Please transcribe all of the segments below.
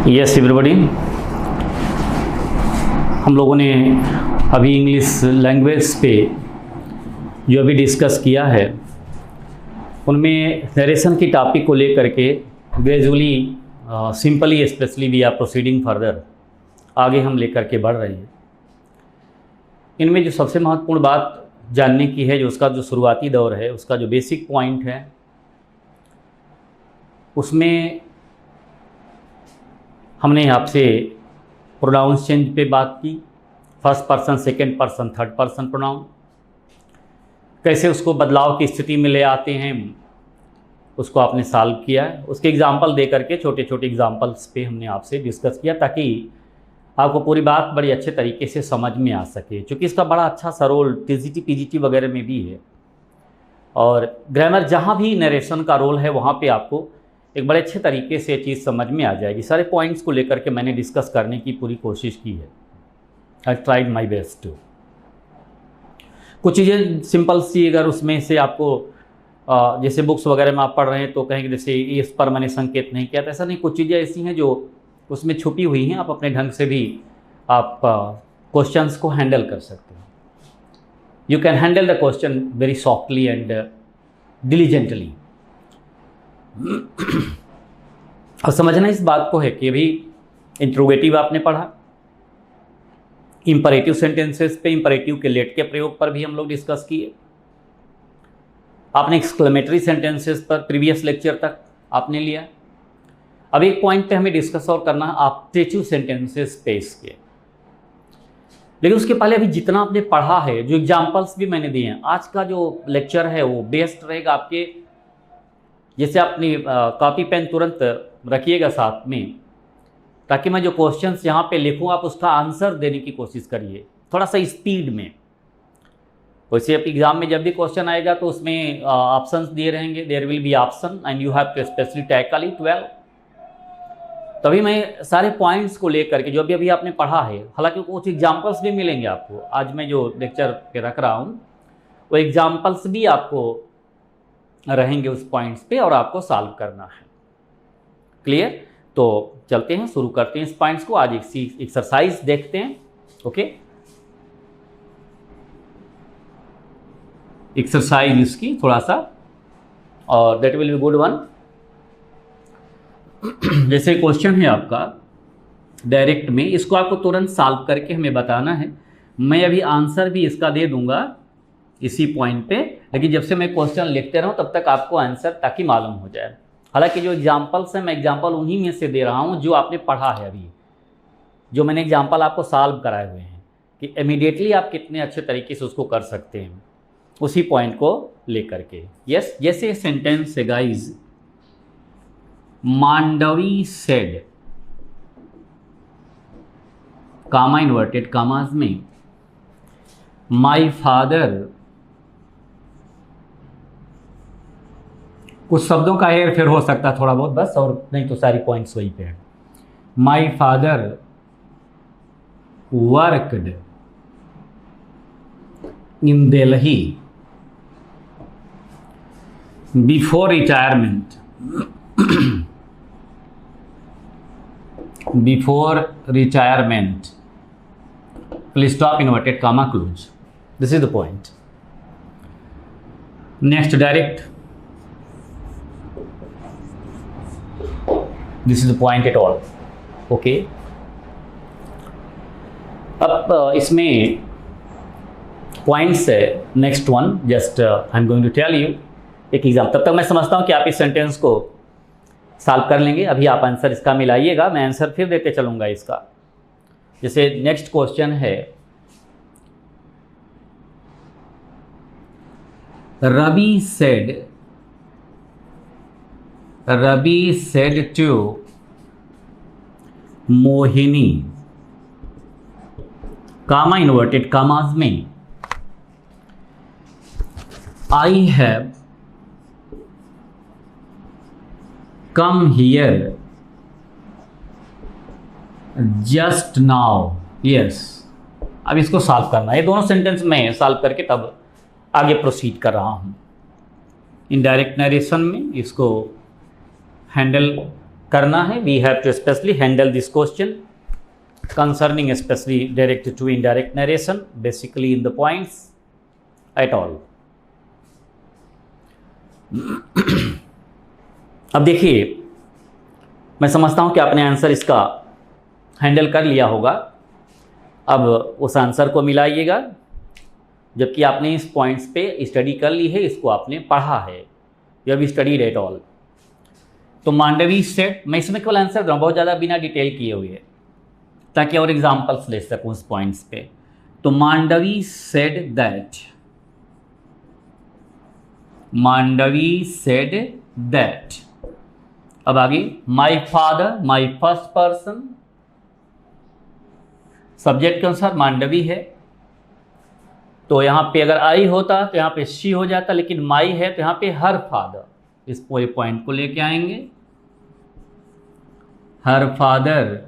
Yes everybody, हम लोगों ने अभी इंग्लिश लैंग्वेज पे जो अभी डिस्कस किया है उनमें नरेशन की टॉपिक को लेकर के gradually simply specially we are proceeding further, आगे हम लेकर के बढ़ रहे हैं। इनमें जो सबसे महत्वपूर्ण बात जानने की है, जो उसका जो शुरुआती दौर है, उसका जो बेसिक पॉइंट है, उसमें हमने आपसे प्रोनाउंस चेंज पे बात की। First person, second person, third person pronoun कैसे उसको बदलाव की स्थिति में ले आते हैं, उसको आपने सॉल्व किया है। उसके एग्जांपल दे करके छोटे छोटे एग्जांपल्स पे हमने आपसे डिस्कस किया ताकि आपको पूरी बात बड़ी अच्छे तरीके से समझ में आ सके, क्योंकि इसका बड़ा अच्छा सा रोल टीजीटी पीजीटी वगैरह में भी है। और ग्रामर जहाँ भी नरेशन का रोल है वहाँ पे आपको एक बड़े अच्छे तरीके से चीज़ समझ में आ जाएगी। सारे पॉइंट्स को लेकर के मैंने डिस्कस करने की पूरी कोशिश की है। I tried my best to. कुछ चीज़ें सिंपल सी, अगर उसमें से आपको जैसे बुक्स वगैरह में आप पढ़ रहे हैं तो कहेंगे जैसे इस पर मैंने संकेत नहीं किया, तो ऐसा नहीं। कुछ चीज़ें ऐसी हैं जो उसमें छुपी हुई हैं, आप अपने ढंग से भी आप क्वेश्चंस को हैंडल कर सकते हो। You can handle the question very softly and diligently. और समझना इस बात को है कि अभी इंट्रोगेटिव आपने पढ़ा, इंपरेटिव सेंटेंसेस पे इंपरेटिव के लेट के प्रयोग पर भी हम लोग डिस्कस किए। आपने एक्सक्लेमेटरी सेंटेंसेस पर प्रीवियस लेक्चर तक आपने लिया। अब एक पॉइंट पे हमें डिस्कस और करना है ऑप्टेटिव सेंटेंसेस पे इसके। लेकिन उसके पहले अभी जितना आपने पढ़ा है, जो एग्जाम्पल्स भी मैंने दिए हैं, आज का जो लेक्चर है वो बेस्ट रहेगा आपके। जैसे अपनी कॉपी पेन तुरंत रखिएगा साथ में, ताकि मैं जो क्वेश्चंस यहाँ पे लिखूँ आप उसका आंसर देने की कोशिश करिए थोड़ा सा स्पीड में। वैसे आप एग्जाम में जब भी क्वेश्चन आएगा तो उसमें ऑप्शंस दिए रहेंगे, there will be option and you have to specially tackle it well. तभी मैं सारे पॉइंट्स को लेकर के जो भी अभी आपने पढ़ा है, हालांकि कुछ एग्जाम्पल्स भी मिलेंगे आपको। आज मैं जो लेक्चर पे रख रहा हूँ वो एग्जाम्पल्स भी आपको रहेंगे उस पॉइंट्स पे और आपको सॉल्व करना है। क्लियर? तो चलते हैं, शुरू करते हैं इस पॉइंट्स को। आज एक एक्सरसाइज देखते हैं। ओके, एक्सरसाइज इसकी थोड़ा सा, और that will be good one. जैसे क्वेश्चन है आपका डायरेक्ट में, इसको आपको तुरंत सॉल्व करके हमें बताना है। मैं अभी आंसर भी इसका दे दूंगा इसी पॉइंट पे, लेकिन जब से मैं क्वेश्चन लिखते रहूं तब तक आपको आंसर ताकि मालूम हो जाए। हालांकि जो एग्जांपल्स हैं, मैं एग्जांपल उन्हीं में से दे रहा हूं जो आपने पढ़ा है अभी, जो मैंने एग्जांपल आपको सॉल्व कराए हुए हैं कि इमीडिएटली आप कितने अच्छे तरीके से उसको कर सकते हैं, उसी पॉइंट को लेकर के। यस, जैसे सेंटेंस है guys, Mandvi said, comma inverted commas में, माई फादर, कुछ शब्दों का हेर फेर हो सकता है थोड़ा बहुत बस, और नहीं तो सारी पॉइंट्स वहीं पे है। My father worked in Delhi before retirement, before retirement, full stop, inverted comma, close. This is the point. Next, direct. This is the point at all. Okay. अब इसमें पॉइंट्स है। Next one, just I am going to tell you एक exam. तब तक मैं समझता हूँ कि आप इस सेंटेंस को सॉल्व कर लेंगे। अभी आप आंसर इसका मिलाइएगा, मैं आंसर फिर देते चलूँगा इसका। जैसे नेक्स्ट क्वेश्चन है, Ravi said to Mohini, comma inverted commas में, I have come here just now. Yes, अब इसको सॉल्व करना है। ये दोनों सेंटेंस मैं सॉल्व करके तब आगे प्रोसीड कर रहा हूँ। इनडायरेक्ट नरेशन में इसको हैंडल करना है. We have to specially handle this question concerning especially direct to indirect narration, basically in the points at all. अब देखिए, मैं समझता हूं कि आपने आंसर इसका हैंडल कर लिया होगा. अब उस आंसर को मिलाइएगा, जबकि आपने इस पॉइंट्स पे स्टडी कर ली है, इसको आपने पढ़ा है, you have studied at all. तो मांडवी सेट, मैं इसमें केवल आंसर दूँ, बहुत ज़्यादा बिना डिटेल किए हुए, ताकि और एग्जाम्पल्स ले सकूं उस पॉइंट्स पे. तो मांडवी सेड दैट. अब आगे, my father, my first person, subject के अनुसार मांडवी है, तो यहां पे अगर आई होता तो यहां पे शी हो जाता, लेकिन माई है तो यहां पे हर फादर. इस पूरे पॉइंट को लेके आएंगे. Her father,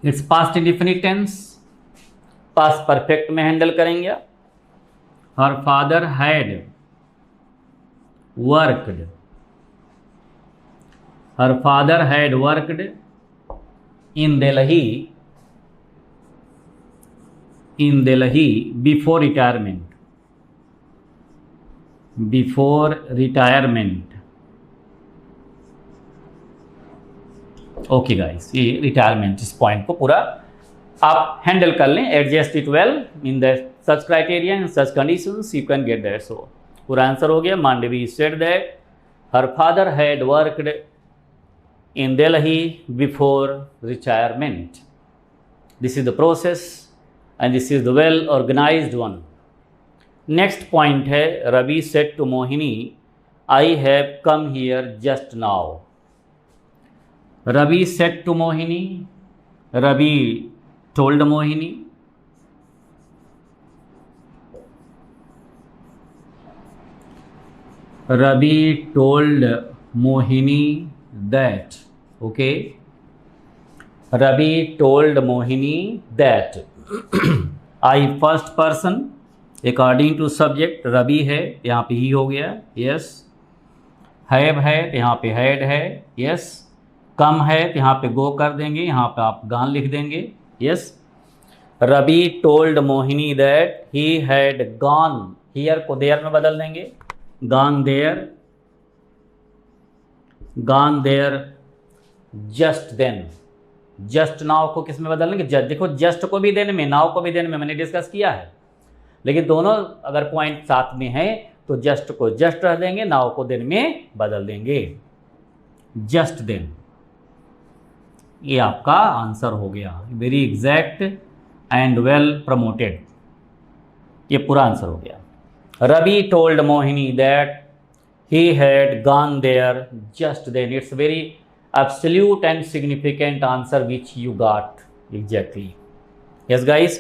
it's past indefinite tense, past perfect में हैंडल करेंगे. Her father had worked, her father had worked in Delhi before retirement. Okay guys, ये रिटायरमेंट, इस पॉइंट को पूरा आप हैंडल कर लें. Adjust it well in the such criteria, in such conditions you can get that. So पूरा answer हो गया. Mandavi said that her father had worked in Delhi before retirement. This is the process and this is the well organised one. Next point है, Ravi said to Mohini I have come here just now. Ravi said to Mohini, Ravi told Mohini. Ravi told Mohini that. Okay. Ravi told Mohini that. I first person according to subject. Ravi है, यहाँ पे ही हो गया. Yes. Have है, यहाँ पे had है. Yes. कम है तो यहाँ पे गो कर देंगे, यहाँ पे आप गान लिख देंगे. Yes. Ravi told Mohini that he had gone, here को देयर में बदल देंगे. Gone there just then. Just now को किस में बदल देंगे? जस्ट. देखो, जस्ट को भी देने में, नाउ को भी देने में मैंने डिस्कस किया है, लेकिन दोनों अगर पॉइंट साथ में है तो जस्ट को जस्ट रह देंगे, नाउ को देन में बदल देंगे. जस्ट देन, ये आपका आंसर हो गया. Very exact and well promoted, ये पूरा आंसर हो गया. Ravi told Mohini that he had gone there just then. It's very absolute and significant answer which you got exactly. Yes guys,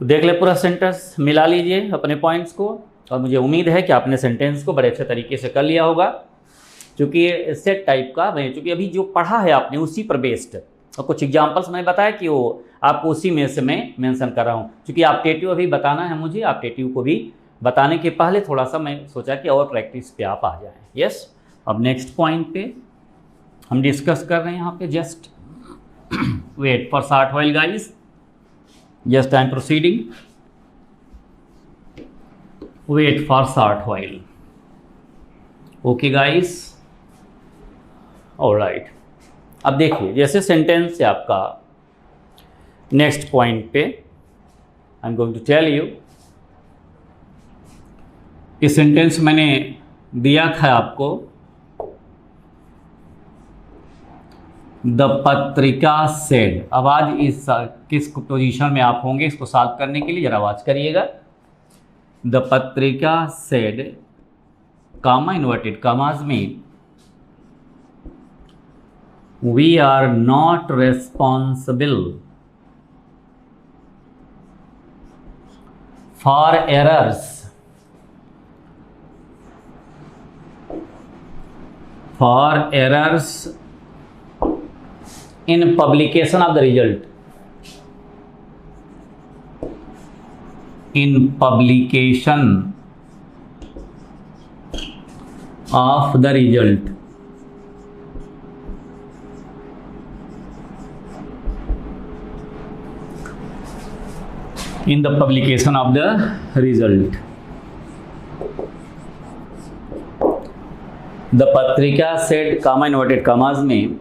तो देख ले, पूरा सेंटेंस मिला लीजिए अपने पॉइंट्स को, और मुझे उम्मीद है कि आपने सेंटेंस को बड़े अच्छे तरीके से कर लिया होगा. क्योंकि ये सेट टाइप का है, क्योंकि अभी जो पढ़ा है आपने उसी पर बेस्ड, और कुछ एग्जांपल्स मैंने बताया कि वो आपको उसी में से मैं मेंशन कर रहा हूँ. क्योंकि अपडेटिव अभी बताना है मुझे, अपडेटिव को भी बताने के पहले थोड़ा सा मैं सोचा कि और प्रैक्टिस पे आप आ जाएं. यस. अब नेक्स्ट पॉइंट पे हम डिस्कस कर रहे हैं यहाँ पे. Just wait for short while guys, just I am proceeding. Wait for short while. Okay guys, alright. अब देखिए, जैसे सेंटेंस है आपका नेक्स्ट पॉइंट पे, I am going to tell you. इस सेंटेंस मैंने दिया था आपको, द पत्रिका सेड. अब आज इस किस पोजीशन में आप होंगे इसको सॉल्व करने के लिए जरा आवाज करिएगा. द पत्रिका सेड, कामा इन्वर्टेड कामाज में, we are not responsible for errors in publication of the result. In publication of the result. in the publication of the result. The Patrika said, comma inverted commas में,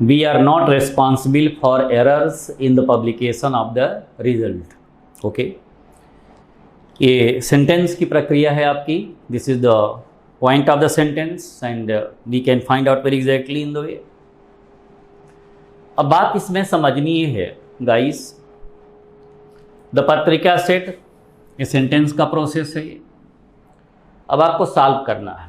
we are not responsible for errors in the publication of the result. Okay, ये sentence की प्रक्रिया है आपकी. This is the point of the sentence and we can find out very exactly in the way. अब बात इसमें समझनी ये है गाइस, द पत्रिका सेट ये सेंटेंस का प्रोसेस है. अब आपको सॉल्व करना है.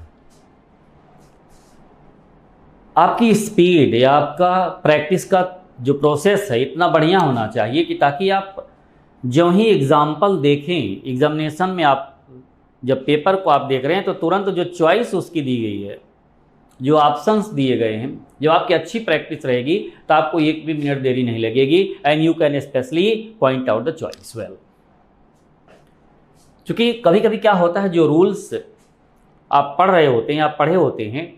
आपकी स्पीड या आपका प्रैक्टिस का जो प्रोसेस है इतना बढ़िया होना चाहिए कि ताकि आप जो ही एग्जाम्पल देखें एग्जामिनेशन में, आप जब पेपर को आप देख रहे हैं तो तुरंत जो चॉइस उसकी दी गई है, जो ऑप्शंस दिए गए हैं, जो आपकी अच्छी प्रैक्टिस रहेगी तो आपको एक भी मिनट देरी नहीं लगेगी and you can specially point out the choice well. क्योंकि कभी कभी क्या होता है, जो रूल्स आप पढ़ रहे होते हैं, आप पढ़े होते हैं,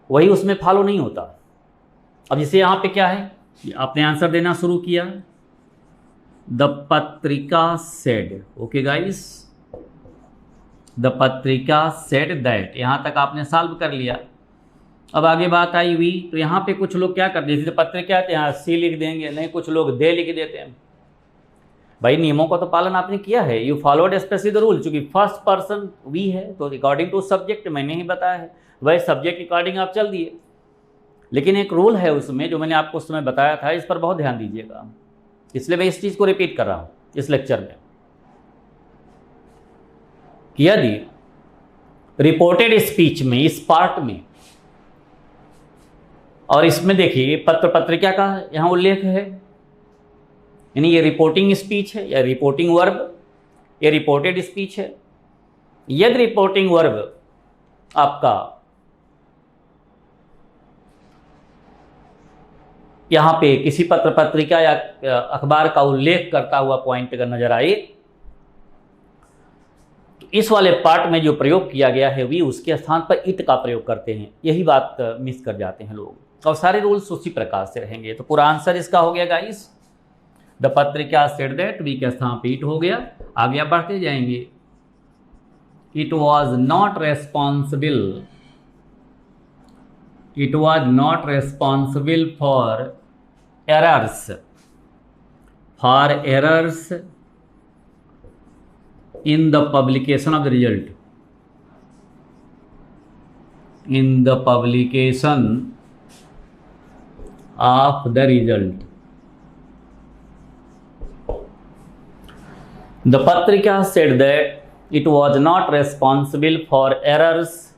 वही उसमें फॉलो नहीं होता. अब जैसे यहाँ पे क्या है, आपने आंसर देना शुरू किया, द पत्रिका सेड. ओके गाइस, द पत्रिका सेड दैट, यहाँ तक आपने सॉल्व कर लिया. अब आगे बात आई वी, तो यहाँ पे कुछ लोग क्या करते हैं, जैसे पत्रिका है तो यहाँ सी लिख देंगे, नहीं कुछ लोग दे लिख देते हैं. भाई नियमों का तो पालन आपने किया है, you followed specially the rule. चूंकि फर्स्ट पर्सन वी है तो अकॉर्डिंग टू सब्जेक्ट मैंने ही बताया है, वही सब्जेक्ट के अकॉर्डिंग आप चल दिए. लेकिन एक रूल है उसमें जो मैंने आपको उस समय बताया था, इस पर बहुत ध्यान दीजिएगा. इसलिए मैं इस चीज़ को रिपीट कर रहा हूँ इस लेक्चर में. यदि रिपोर्टेड स्पीच में इस पार्ट में, और इसमें देखिए पत्र पत्रिका का यहाँ उल्लेख है, यानी ये रिपोर्टिंग स्पीच है या रिपोर्टिंग वर्ब, ये रिपोर्टेड स्पीच है. यदि रिपोर्टिंग वर्ब आपका यहाँ पे किसी पत्र पत्रिका या अखबार का उल्लेख करता हुआ पॉइंट अगर नजर आए, तो इस वाले पार्ट में जो प्रयोग किया गया है वी, उसके स्थान पर इट का प्रयोग करते हैं. यही बात मिस कर जाते हैं लोग, और सारे रूल्स उसी प्रकार से रहेंगे. तो पूरा आंसर इसका हो गया गाइस, द पत्रिका सेड दैट, वी के स्थान पर इट हो गया. आगे आप बढ़ते जाएंगे. It was not responsible, it was not responsible for errors in the publication of the result, in the publication of the result. The Patrika said that it was not responsible for errors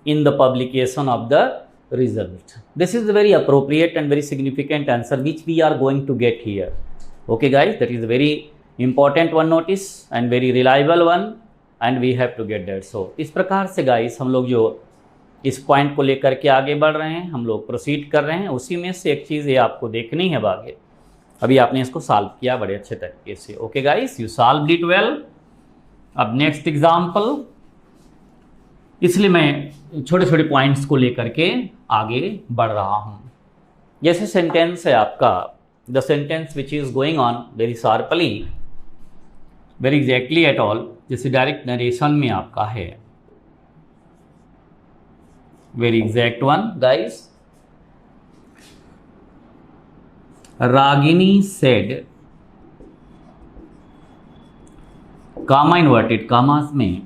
in the publication of the result. This is a very appropriate and very significant answer which we are going to get here. Okay guys, that is a very important one notice and very reliable one and we have to get that. So इस प्रकार से guys हम लोग जो इस point को लेकर के आगे बढ़ रहे हैं, हम लोग प्रोसीड कर रहे हैं. उसी में से एक चीज़ ये आपको देखनी है आगे. अभी आपने इसको सॉल्व किया बड़े अच्छे तरीके से. Okay guys, you solve it well. अब नेक्स्ट एग्जाम्पल, इसलिए मैं छोटे छोटे पॉइंट्स को लेकर के आगे बढ़ रहा हूँ. जैसे सेंटेंस है आपका, the sentence which is going on very sharply, very exactly at all, जैसे डायरेक्ट नरेशन में आपका है, very exact one guys. Ragini said, comma inverted commas में,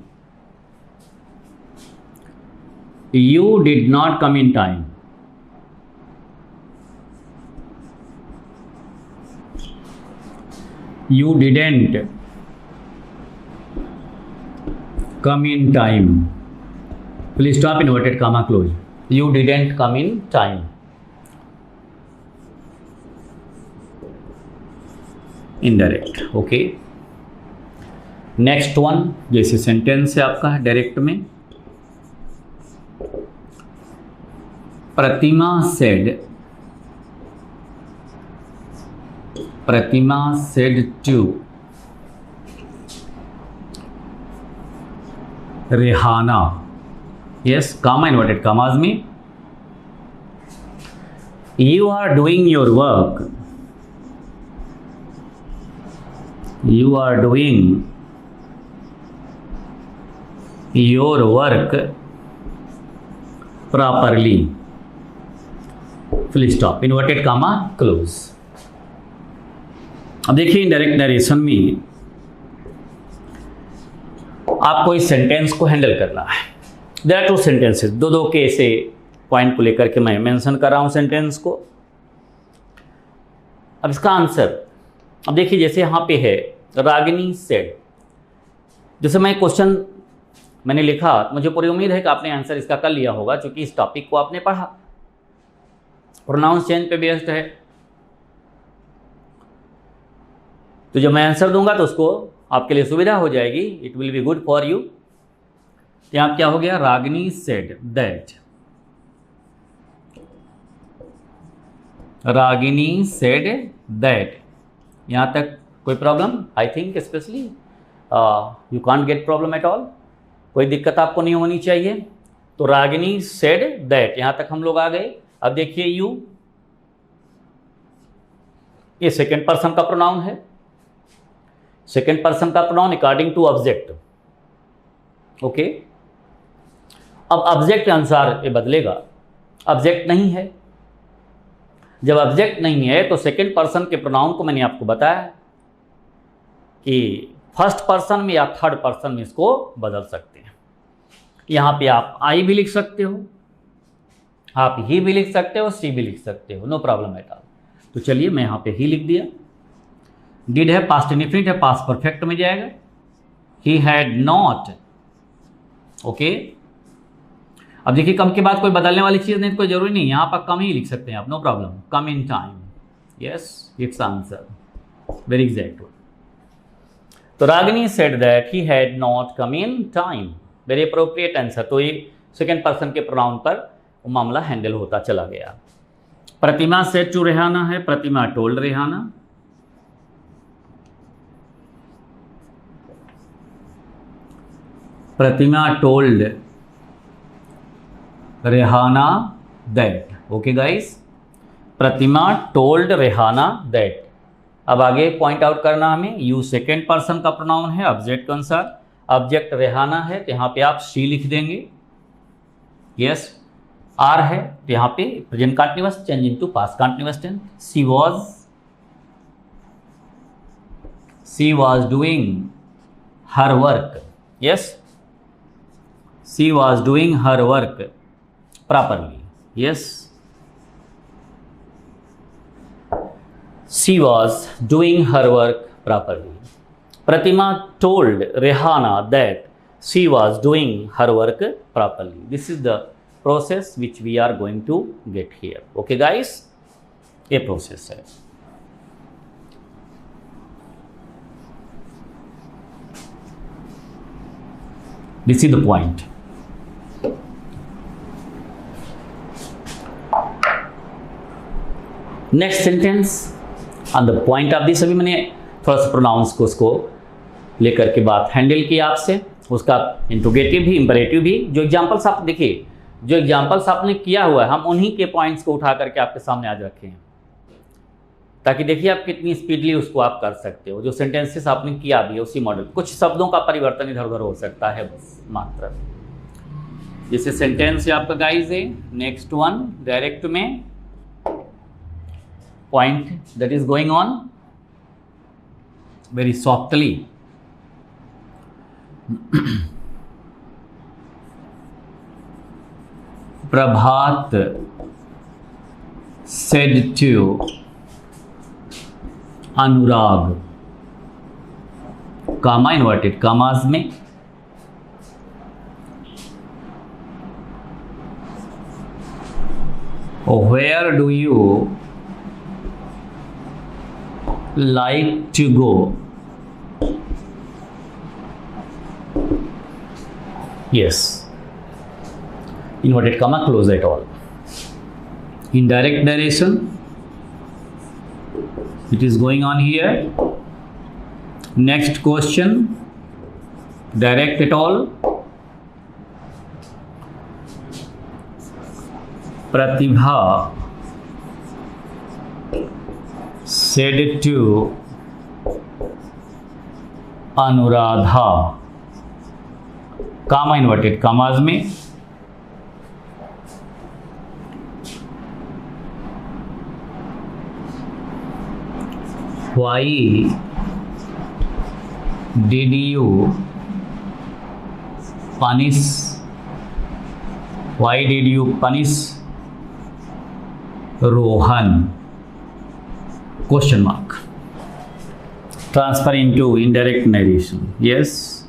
you did not come in time. You didn't come in time. Please stop, inverted comma close. You didn't come in time. Indirect. Okay. Next one, जैसे sentence है आपका direct में, Pratima said to Rehana, yes, comma inverted commas में, you are doing your work you are doing your work properly, full stop, inverted comma close। अब देखिए indirect narration में आपको इस सेंटेंस को हैंडल करना है। देयर आर टू सेंटेंसेस, दो के ऐसे पॉइंट को लेकर के मैं मेंशन कर रहा हूं सेंटेंस को। अब इसका आंसर, अब देखिए जैसे यहाँ पे है रागिनी सेड, जैसे मैं क्वेश्चन मैंने लिखा, मुझे पूरी उम्मीद है कि आपने आंसर इसका कर लिया होगा, क्योंकि इस टॉपिक को आपने पढ़ा। प्रोनाउंस चेंज पे बेस्ड है, तो जब मैं आंसर दूंगा तो उसको आपके लिए सुविधा हो जाएगी, it will be good for you. यहाँ क्या हो गया, Ragini said that, Ragini said that. यहाँ तक कोई problem? I think specially you can't get problem at all, कोई दिक्कत आपको नहीं होनी चाहिए। तो रागिनी सेड दैट, यहाँ तक हम लोग आ गए। अब देखिए यू, ये सेकेंड पर्सन का प्रोनाउन है, सेकेंड पर्सन का pronoun according to object. Okay, अब ऑब्जेक्ट के अनुसार ये बदलेगा, ऑब्जेक्ट नहीं है। जब ऑब्जेक्ट नहीं है तो सेकेंड पर्सन के प्रोनाउन को मैंने आपको बताया कि फर्स्ट पर्सन में या थर्ड पर्सन में इसको बदल सकते हैं। यहाँ पे आप आई भी लिख सकते हो, आप ही भी लिख सकते हो, सी भी लिख सकते हो, नो प्रॉब्लम एट ऑल। तो चलिए मैं यहाँ पे ही लिख दिया। डिड है पास्ट इंडेफिनिट है, पास्ट परफेक्ट में जाएगा। ही हैड नॉट, ओके। अब देखिए कम के बाद कोई बदलने वाली चीज़ नहीं, कोई जरूरी नहीं, यहाँ पर कम ही लिख सकते हैं आप, no problem. Come in time, yes its answer, very exact. तो Ragini said that he had not come in time, very appropriate answer. तो ये सेकेंड पर्सन के प्रोनाउन पर वो मामला हैंडल होता चला गया। प्रतिमा सेड टू रेहाना है, Pratima told Rehana. Pratima told Rehana that, okay guys, Pratima told Rehana that. अब आगे पॉइंट आउट करना हमें, यू सेकेंड पर्सन का प्रोनाउन है ऑब्जेक्ट के अनुसार, ऑब्जेक्ट रेहाना है तो यहाँ पे आप शी लिख देंगे, यस। आर है तो यहाँ पे present continuous change into past continuous tense. She was doing her work, yes, she was doing her work properly, yes, she was doing her work properly. Pratima told Rehana that she was doing her work properly. This is the process which we are going to get here. Okay guys, ये process है। This is the point. Next sentence on the point of this, अभी मैंने थोड़ा सा pronounce को उसको लेकर के बात हैंडल किया आपसे, उसका इंट्रोगेटिव भी इंपरेटिव भी। जो एग्जांपल्स आप देखिए, जो एग्जांपल्स आपने किया हुआ है, हम उन्हीं के पॉइंट्स को उठा करके आपके सामने आज रखे हैं, ताकि देखिए आप कितनी स्पीडली उसको आप कर सकते हो। जो सेंटेंसेस आपने किया भी है उसी मॉडल, कुछ शब्दों का परिवर्तन इधर उधर हो सकता है बस मात्र। जैसे सेंटेंस है आपका गाइज है, नेक्स्ट वन डायरेक्ट में point that is going on very softly। Prabhat said to Anurag, comma inverted commas में, where do you like to go? Yes, inverted comma close at all. Indirect narration, it is going on here. Next question, direct at all. Pratibha said to Anuradha, comma inverted commas में, why did you punish, why did you punish Rohan, question mark, transfer into indirect narration, yes।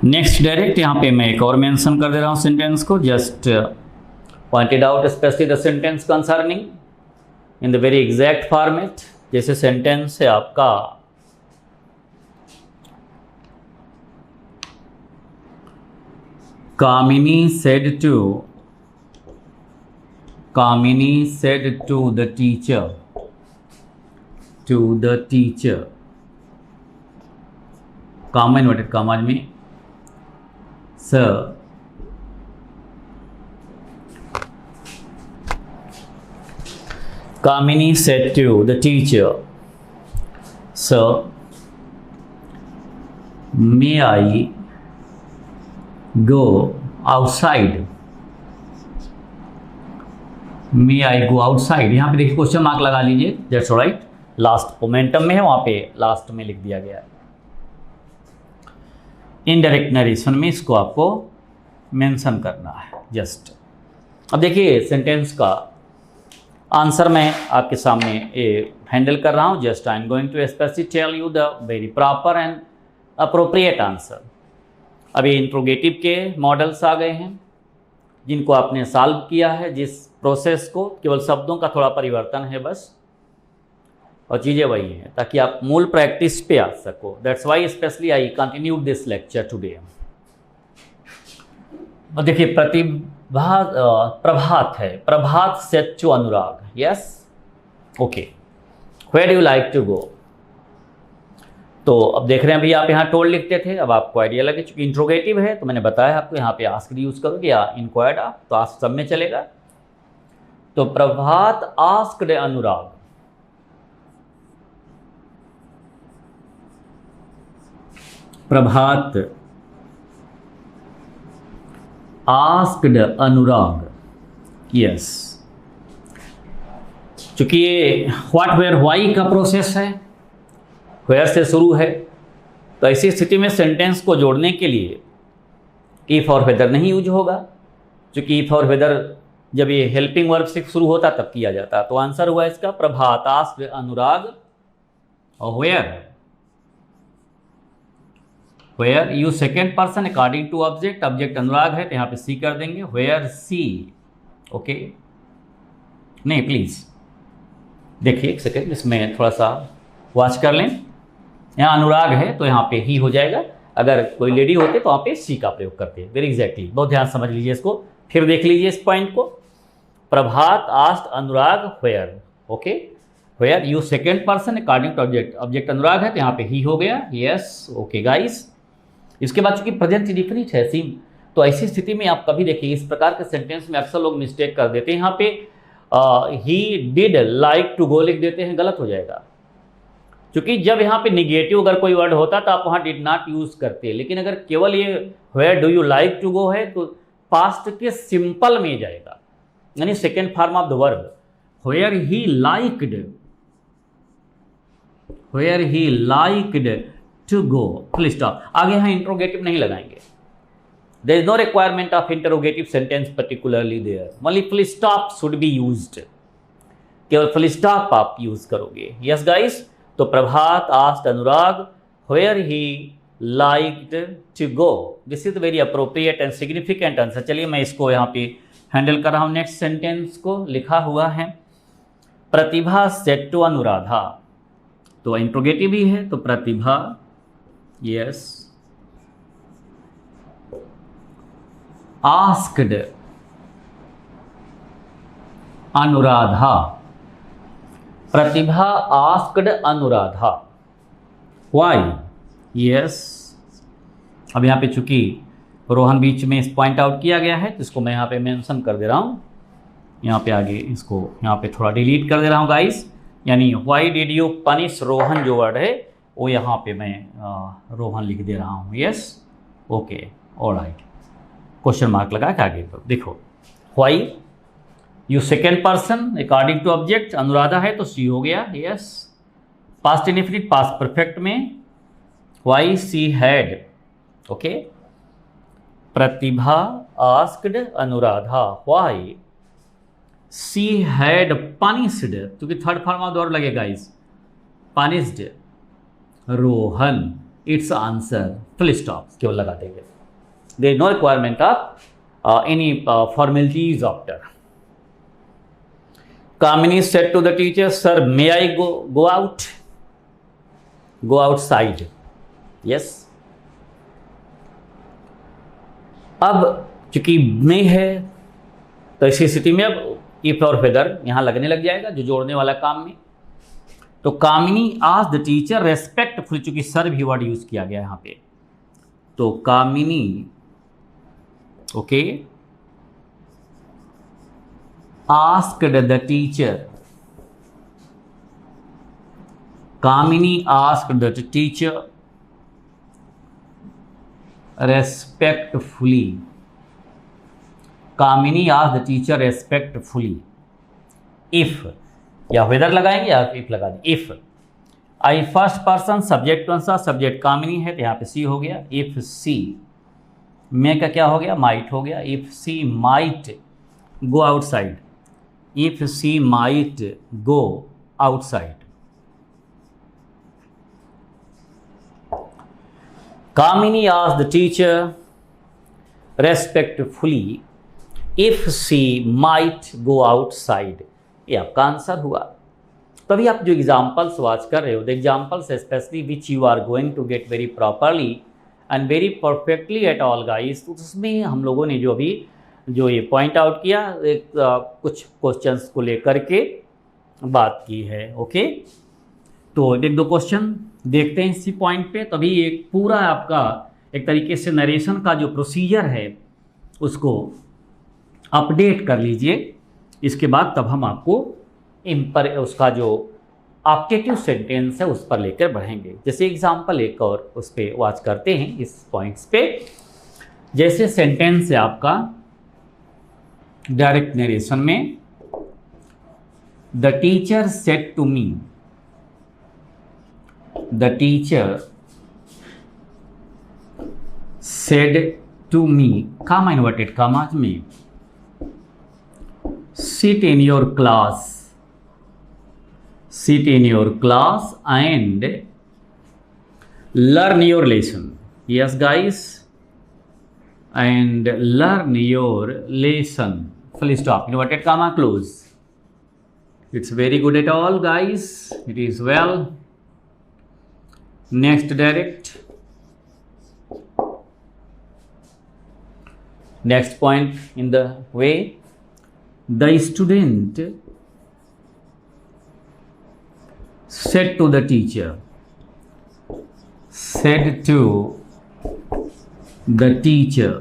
Next direct यहाँ पे मैं एक और mention कर दे रहा हूँ sentence को, just pointed out specially the sentence concerning in the very exact format. जैसे सेंटेंस है आपका Kamini said to the teacher, comma inverted commas में, sir Kamini said to the teacher, sir, may I go outside? May I go outside? यहाँ पे देखिए question mark लगा लीजिए, that's right. Last momentum में है, वहाँ पे लास्ट में लिख दिया गया है। इनडायरेक्ट नरेशन में इसको आपको मेंशन करना है जस्ट। अब देखिए सेंटेंस का आंसर मैं आपके सामने हैंडल कर रहा हूँ। Just I am going to specially tell you the very proper and appropriate answer. अभी इंट्रोगेटिव के मॉडल्स आ गए हैं जिनको आपने सॉल्व किया है, जिस प्रोसेस को केवल शब्दों का थोड़ा परिवर्तन है बस, और चीज़ें वही हैं ताकि आप मूल प्रैक्टिस पे आ सको। That's why specially I continued this lecture today. और देखिए प्रभात है, Prabhat said to Anurag, yes okay, where do you like to go. तो अब देख रहे हैं भैया आप यहाँ टोल्ड लिखते थे, अब आपको आइडिया लगे चूंकि इंट्रोगेटिव है तो मैंने बताया आपको यहाँ पे आस्क्ड यूज करोगे या इंक्वायर्ड तो आस्क सब में चलेगा। तो प्रभात आस्क्ड अनुराग, प्रभात आस्क्ड अनुराग, यस। चूंकि ये व्हाट वेयर व्हाई का प्रोसेस है, वेयर से शुरू है, तो ऐसी स्थिति में सेंटेंस को जोड़ने के लिए इफ और वेदर नहीं यूज होगा। चूंकि इफ और वेदर जब ये हेल्पिंग वर्ब से शुरू होता तब किया जाता। तो आंसर हुआ इसका प्रभात आस्क्ड अनुराग और where you second person according to object, object Anurag है तो यहाँ पे सी कर देंगे, वेयर सी, ओके। नहीं प्लीज देखिए एक सेकेंड, इसमें थोड़ा सा वॉच कर लें। यहाँ अनुराग है तो यहाँ पे ही हो जाएगा, अगर कोई लेडी होते तो वहाँ पे सी का प्रयोग करते हैं। वेरी एग्जैक्टली, बहुत ध्यान समझ लीजिए इसको, फिर देख लीजिए इस पॉइंट को। Prabhat asked Anurag where, okay, where you second person according to object, object Anurag है तो यहाँ पे ही हो गया, यस ओके गाइस। इसके बाद चूंकि प्रेजेंट इंडेफिनिट है सिम, तो ऐसी स्थिति में आप कभी देखिए इस प्रकार के सेंटेंस में अक्सर लोग मिस्टेक कर देते हैं। यहाँ पे he did like to go लिख देते हैं, गलत हो जाएगा। क्योंकि जब यहाँ पे निगेटिव अगर कोई वर्ड होता तो आप वहाँ डिड नॉट यूज करते, लेकिन अगर केवल ये where do you like to go है तो पास्ट के सिंपल में जाएगा, यानी second form of the verb, where he liked, where he liked to go, full stop. आगे यहाँ इंट्रोगेटिव नहीं लगाएंगे, there is no requirement of interrogative sentence particularly there, only full stop should be used, केवल full stop आप use करोगे, yes guys. तो Prabhat asked Anurag where he liked to go, this is very appropriate and significant answer. चलिए मैं इसको यहाँ पे handle कर रहा हूँ। नेक्स्ट सेंटेंस को लिखा हुआ है प्रतिभा सेड टू अनुराधा, तो इंट्रोगेटिव ही है तो Pratibha, yes, asked Anuradha, Pratibha asked Anuradha, why, yes. अब यहाँ पे चूंकि रोहन बीच में इस पॉइंट आउट किया गया है तो इसको मैं यहाँ पे मेंशन कर दे रहा हूँ, यहाँ पे आगे इसको यहाँ पे थोड़ा डिलीट कर दे रहा हूँ गाइस। यानी why did you punish Rohan जो वर्ड है वो यहाँ पे मैं रोहन लिख दे रहा हूँ, yes, okay, alright, question mark लगा के आगे देखो। Why you second person according to object, Anuradha है तो सी हो गया, yes. Past indefinite past perfect में why she had, okay. Pratibha asked Anuradha why she had punished, क्योंकि third form of the verb लगेगा इस punished Rohan, its answer, full stop केवल लगा देंगे। There no requirement of any formalities after. Kamini said to the teacher sir may I go out, go outside, yes. अब चूंकि मे है तो इसी स्थिति में अब इफ और वेदर यहां लगने लग जाएगा, जो जोड़ने वाला काम में। तो कामिनी आज द टीचर रेस्पेक्टफुल, चूंकि सर भी वर्ड यूज किया गया यहां पे, तो Kamini, okay, asked the teacher, Kamini asked the teacher respectfully, Kamini आज द टीचर रेस्पेक्टफुली। इफ या वेदर लगाएंगे या इफ लगा दें, if I first person subject कौन सा, सब्जेक्ट कामिनी है तो यहाँ पे सी हो गया। इफ सी, मे का क्या हो गया, माइट हो गया। If she might go outside, if she might go outside. Kamini asked the teacher respectfully if she might go outside, ये आपका आंसर हुआ। तभी आप जो एग्जाम्पल्स वाच कर रहे हो, the examples specially which you are going to get very properly and very perfectly at all guys, तो उसमें हम लोगों ने जो अभी जो ये पॉइंट आउट किया, एक कुछ क्वेश्चंस को लेकर के बात की है, ओके। तो एक दो क्वेश्चन देखते हैं इसी पॉइंट पे, तभी एक पूरा आपका एक तरीके से नरेशन का जो प्रोसीजर है उसको अपडेट कर लीजिए। इसके बाद तब हम आपको उसका जो ऑब्जेक्टिव सेंटेंस है उस पर लेकर बढ़ेंगे। जैसे एग्जांपल एक और उस पर वाच करते हैं इस पॉइंट्स पे। जैसे सेंटेंस है आपका डायरेक्ट नरेशन में, the teacher said to me, the teacher said to me, comma inverted commas में, sit in your class, sit in your class and learn your lesson, yes guys, and learn your lesson, full stop, inverted comma, close. It's very good at all guys, it is well. Next direct, next point in the way, the student said to the teacher, said to the teacher,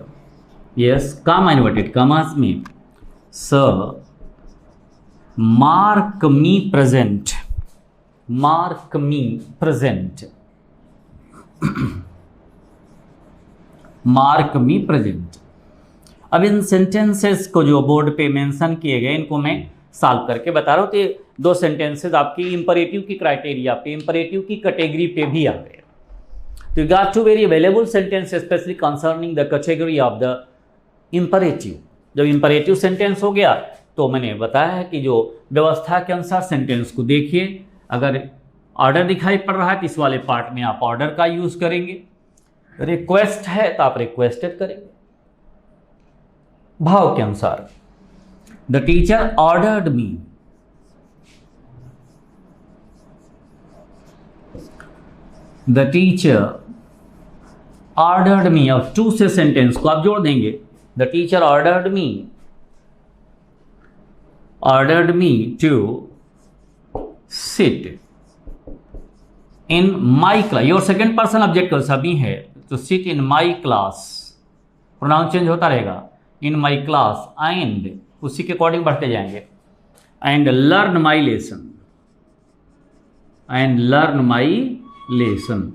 yes, comma inverted commas में, sir mark me present, mark me present, mark me present। अब इन sentences को जो board पे mention किए गए इनको मैं solve करके बता रहा हूँ। तो दो सेंटेंसेस आपकी इंपरेटिव की क्राइटेरिया पे, इंपरेटिव की कैटेगरी पे भी आ गए। तो you got to very available sentence specially concerning the category of the imperative. जब इंपरेटिव सेंटेंस हो गया तो मैंने बताया है कि जो व्यवस्था के अनुसार सेंटेंस को देखिए, अगर ऑर्डर दिखाई पड़ रहा है तो इस वाले पार्ट में आप ऑर्डर का यूज करेंगे, रिक्वेस्ट है तो आप रिक्वेस्टेड करेंगे भाव के अनुसार। The teacher ordered me, the teacher ordered me. अब टू से सेंटेंस को आप जोड़ देंगे, the teacher ordered me to sit in my class. Your second person object कौन सा भी है, तो sit in my class, pronoun change होता रहेगा, इन माई क्लास, एंड उसी के अकॉर्डिंग बढ़ते जाएंगे, and learn my lesson, and learn my lesson,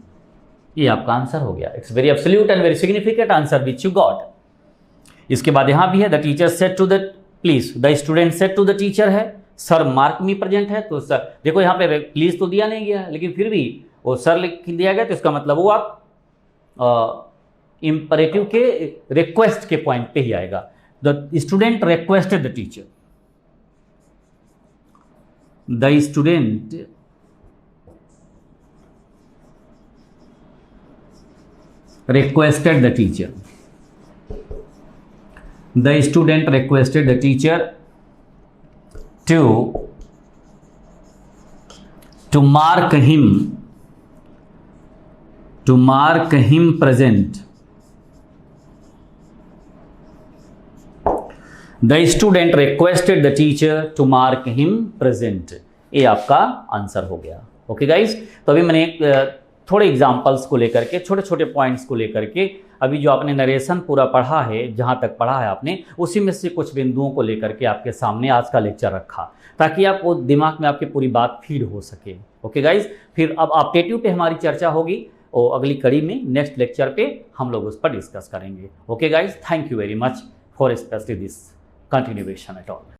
ये आपका आंसर हो गया। It's very absolute and very significant answer which you got. इसके बाद यहाँ भी है the teacher said to the please, the student said to the teacher है, सर मार्क मी प्रेजेंट है, तो सर देखो यहाँ पे प्लीज तो दिया नहीं गया है, लेकिन फिर भी वो सर लिख दिया गया, तो इसका मतलब वो आप इंपरेटिव के रिक्वेस्ट के पॉइंट पे ही आएगा। The student requested the teacher, the student requested the teacher, the student requested the teacher to mark him present, the student requested the teacher to mark him present, ये आपका answer हो गया। Okay guys, तो अभी मैंने एक थोड़े examples को लेकर के, छोटे छोटे पॉइंट्स को लेकर के, अभी जो आपने नरेशन पूरा पढ़ा है, जहाँ तक पढ़ा है आपने, उसी में से कुछ बिंदुओं को लेकर के आपके सामने आज का लेक्चर रखा, ताकि आपको दिमाग में आपकी पूरी बात फीड हो सके। ओके गाइज, फिर अब ऑप्टेटिव पे हमारी चर्चा होगी और अगली कड़ी में नेक्स्ट लेक्चर पे हम लोग उस पर डिस्कस करेंगे। Okay guys, thank you very much for specially this continuation at all.